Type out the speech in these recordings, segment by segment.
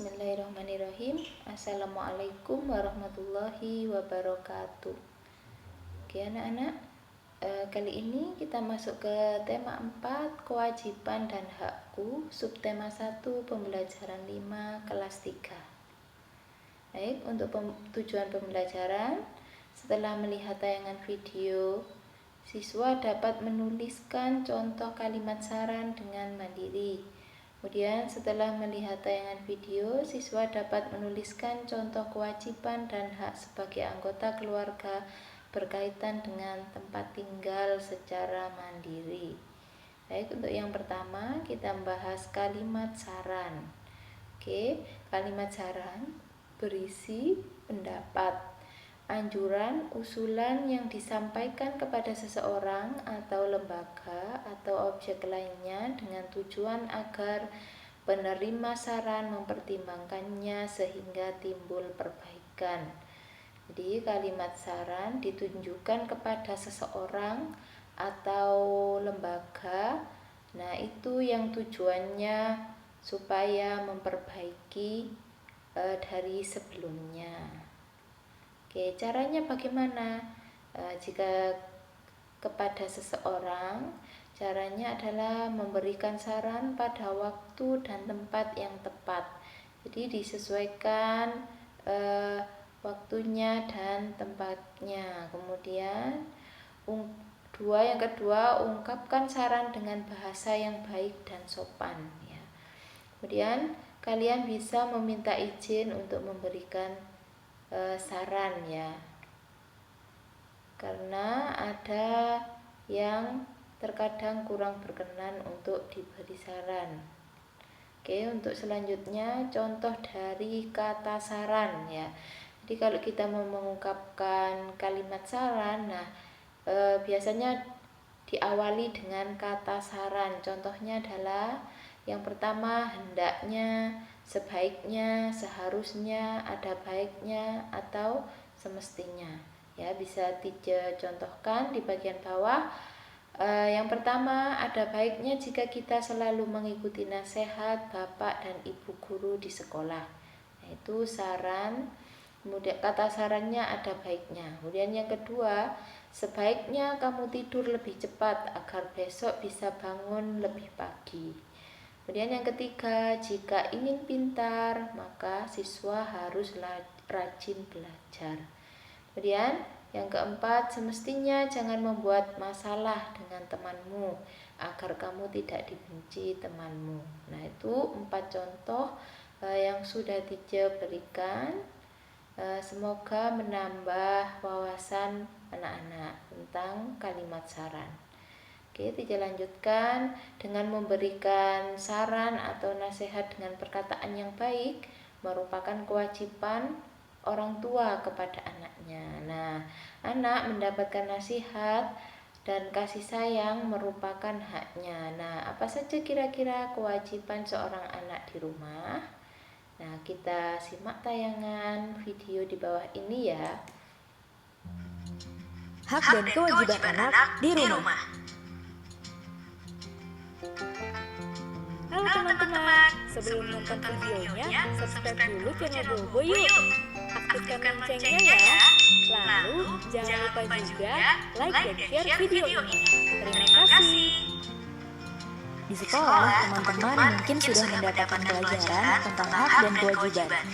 Bismillahirrahmanirrahim. Assalamualaikum warahmatullahi wabarakatuh. Oke anak-anak, kali ini kita masuk ke tema 4, kewajiban dan hakku, subtema 1, pembelajaran 5, kelas 3. Baik, untuk tujuan pembelajaran, setelah melihat tayangan video, siswa dapat menuliskan contoh kalimat saran dengan mandiri. Kemudian setelah melihat tayangan video, siswa dapat menuliskan contoh kewajiban dan hak sebagai anggota keluarga berkaitan dengan tempat tinggal secara mandiri. Baik, untuk yang pertama kita membahas kalimat saran. Oke, kalimat saran berisi pendapat, anjuran, usulan yang disampaikan kepada seseorang atau lembaga atau objek lainnya dengan tujuan agar penerima saran mempertimbangkannya sehingga timbul perbaikan. Jadi kalimat saran ditunjukkan kepada seseorang atau lembaga. Nah, itu yang tujuannya supaya memperbaiki dari sebelumnya. Oke, caranya bagaimana? Jika kepada seseorang, caranya adalah memberikan saran pada waktu dan tempat yang tepat. Jadi disesuaikan waktunya dan tempatnya. Kemudian yang kedua, ungkapkan saran dengan bahasa yang baik dan sopan. Ya. Kemudian kalian bisa meminta izin untuk memberikan saran ya, karena ada yang terkadang kurang berkenan untuk diberi saran. Oke, untuk selanjutnya contoh dari kata saran ya. Jadi kalau kita mau mengungkapkan kalimat saran, biasanya diawali dengan kata saran. Contohnya adalah yang pertama, hendaknya, sebaiknya, seharusnya, ada baiknya, atau semestinya. Ya, bisa dicontohkan di bagian bawah. Yang pertama, ada baiknya jika kita selalu mengikuti nasihat bapak dan ibu guru di sekolah. Yaitu saran. Kemudian kata sarannya ada baiknya. Kemudian yang kedua, sebaiknya kamu tidur lebih cepat agar besok bisa bangun lebih pagi. Kemudian yang ketiga, jika ingin pintar, maka siswa harus rajin belajar. Kemudian yang keempat, semestinya jangan membuat masalah dengan temanmu agar kamu tidak dibenci temanmu. Nah, itu 4 contoh yang sudah diberikan. Semoga menambah wawasan anak-anak tentang kalimat saran. Oke, dilanjutkan dengan memberikan saran atau nasihat dengan perkataan yang baik merupakan kewajiban orang tua kepada anaknya. Nah, anak mendapatkan nasihat dan kasih sayang merupakan haknya. Nah, apa saja kira-kira kewajiban seorang anak di rumah? Nah, kita simak tayangan video di bawah ini ya. Hak dan kewajiban anak di rumah. Halo teman-teman, sebelum nonton videonya, subscribe dulu channel Bobo yuk. Aktifkan loncengnya ya. Lalu, jangan lupa juga like dan share video ini. Terima kasih. Di sekolah, teman-teman mungkin sudah mendapatkan pelajaran tentang hak dan kewajiban.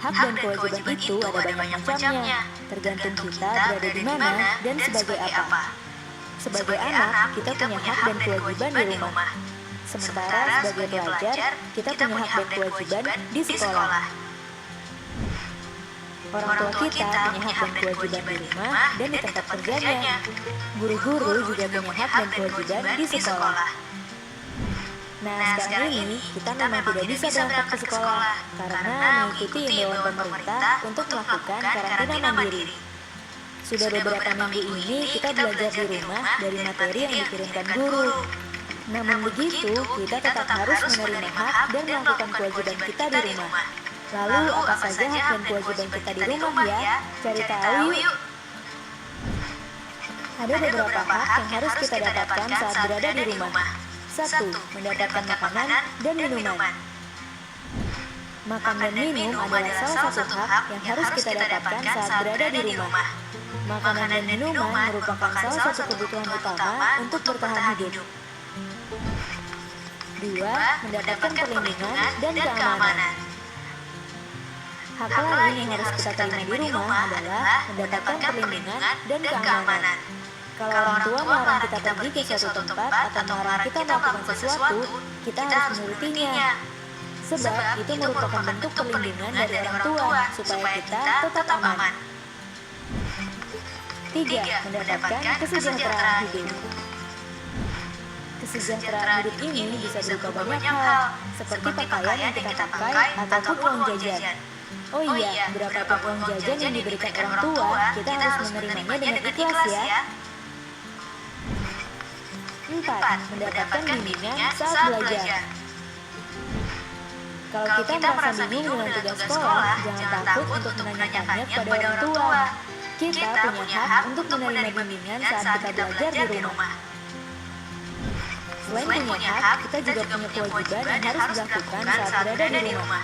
Hak dan kewajiban itu ada banyak macamnya, tergantung kita berada di mana dan sebagai apa. Sebagai anak, kita punya hak dan kewajiban di rumah. Sementara sebagai pelajar, kita punya hak dan kewajiban di sekolah. Orang tua kita punya hak dan kewajiban di rumah dan di tempat kerjanya. Guru-guru juga punya hak dan kewajiban di sekolah. Nah, sekarang ini kita memang tidak bisa berangkat ke sekolah karena mengikuti imbauan pemerintah untuk melakukan karantina mandiri. Sudah beberapa minggu ini kita belajar di rumah dari materi yang dikirimkan guru. Namun begitu, kita tetap harus menerima hak dan melakukan kewajiban kita di rumah. Lalu, apa saja hak dan kewajiban kita di rumah ya? Cari tahu yuk! Ada beberapa hak yang harus kita dapatkan saat berada di rumah. 1. Mendapatkan makanan dan minuman. Makan dan minum adalah salah satu hak yang harus kita dapatkan saat berada di rumah. Makanan dan minuman merupakan salah satu kebutuhan utama untuk bertahan hidup. 2. Mendapatkan perlindungan dan keamanan. Hak lain yang harus kita terima di rumah adalah mendapatkan perlindungan dan keamanan. Kalau orang tua melarang kita pergi ke suatu tempat atau melarang kita melakukan sesuatu, kita harus menurutinya. Sebab itu merupakan bentuk perlindungan dari orang tua supaya kita tetap aman. 3. Mendapatkan kesejahteraan hidup. Kesejahteraan hidup ini bisa berupa banyak hal, seperti pakaian yang kita pakai ataupun uang jajan. Oh iya, berapapun uang jajan yang diberikan orang tua, kita harus menerimanya dengan ikhlas ya. 4. Mendapatkan bimbingan saat belajar. Kalau kita merasa bingung dengan tugas sekolah, jangan takut untuk menanyakannya kepada orang tua. Kita punya hak untuk menerima bimbingan saat kita belajar di rumah. Selain punya hak, kita juga punya kewajiban yang harus dilakukan saat berada di rumah.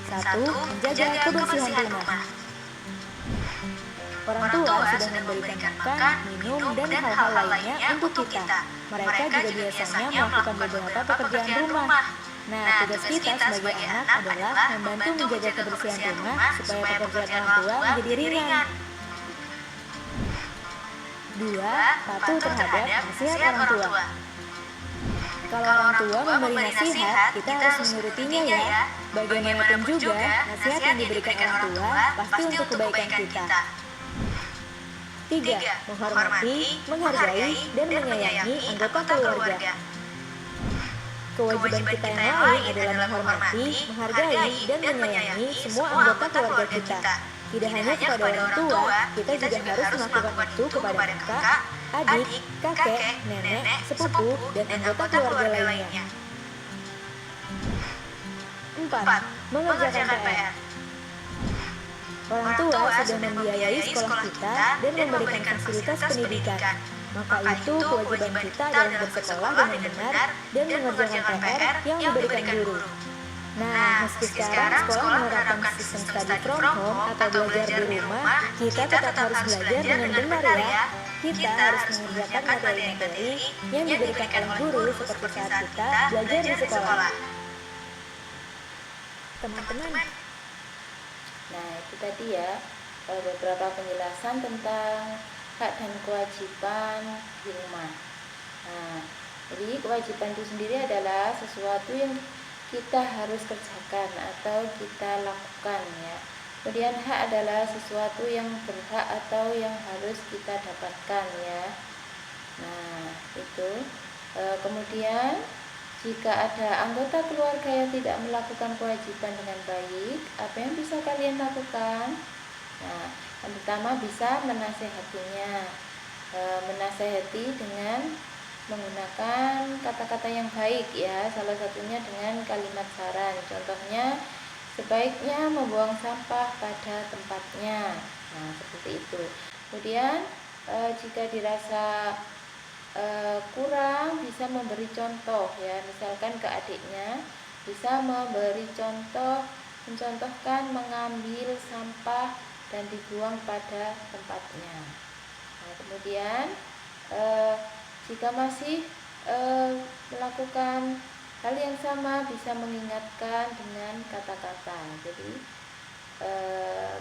1. Menjaga kebersihan rumah. Orang tua sudah memberikan makan, minum, dan hal-hal lainnya untuk kita. Mereka juga biasanya melakukan beberapa pekerjaan rumah. Nah, tugas kita sebagai anak adalah membantu menjaga kebersihan rumah supaya pekerjaan orang tua menjadi ringan. 2. Patuh terhadap nasihat orang tua. Kalau orang tua memberi nasihat, kita harus menurutinya ya. Bagaimanapun juga, nasihat yang diberikan orang tua pasti untuk kebaikan kita. 3. Menghormati, menghargai, dan menyayangi anggota keluarga. Kewajiban kita yang lain adalah menghormati, menghargai, dan menyayangi semua anggota keluarga kita. Tidak hanya kepada orang tua, kita juga harus melakukan itu kepada kakak, adik, kakek, nenek, sepupu, dan anggota keluarga lainnya. 4. Mengerjakan PR. Orang tua sudah membiayai sekolah kita dan memberikan fasilitas pendidikan. Maka itu kewajiban kita dalam bersekolah dengan benar dan mengerjakan PR yang diberikan guru. Nah, meski sekarang sekolah menerapkan sistem study from home atau belajar di rumah, kita tetap harus belajar dengan benar ya. Kita harus mengerjakan materi-materi yang diberikan oleh guru seperti saat kita belajar di sekolah. Teman-teman, Nah, itu tadi ya beberapa penjelasan tentang hak dan kewajiban di rumah. Nah, jadi kewajiban itu sendiri adalah sesuatu yang kita harus kerjakan atau kita lakukan ya. Kemudian hak adalah sesuatu yang berhak atau yang harus kita dapatkan ya. Nah, itu kemudian jika ada anggota keluarga yang tidak melakukan kewajiban dengan baik, apa yang bisa kalian lakukan? Nah, yang pertama bisa menasehatinya. Menasehati dengan menggunakan kata-kata yang baik ya, salah satunya dengan kalimat saran. Contohnya, sebaiknya membuang sampah pada tempatnya. Nah, seperti itu. Kemudian jika dirasa kurang, bisa memberi contoh ya, misalkan ke adiknya bisa memberi contoh, mencontohkan mengambil sampah dan dibuang pada tempatnya. Nah, kemudian jika masih melakukan hal yang sama, bisa mengingatkan dengan kata-kata. Jadi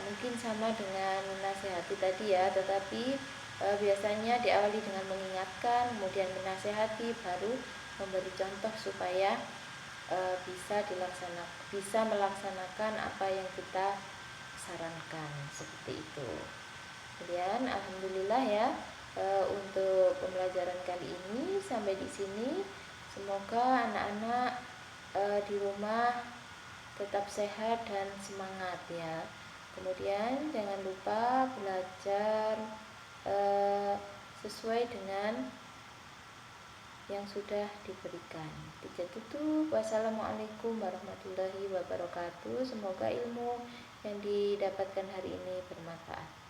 mungkin sama dengan menasehati tadi ya, tetapi biasanya diawali dengan mengingatkan, kemudian menasehati, baru memberi contoh supaya bisa melaksanakan apa yang kita sarankan, seperti itu. Kemudian alhamdulillah ya, untuk pembelajaran kali ini sampai di sini. Semoga anak-anak di rumah tetap sehat dan semangat ya. Kemudian jangan lupa belajar sesuai dengan yang sudah diberikan. Tiga tutup. Wassalamualaikum warahmatullahi wabarakatuh. Semoga ilmu yang didapatkan hari ini bermanfaat.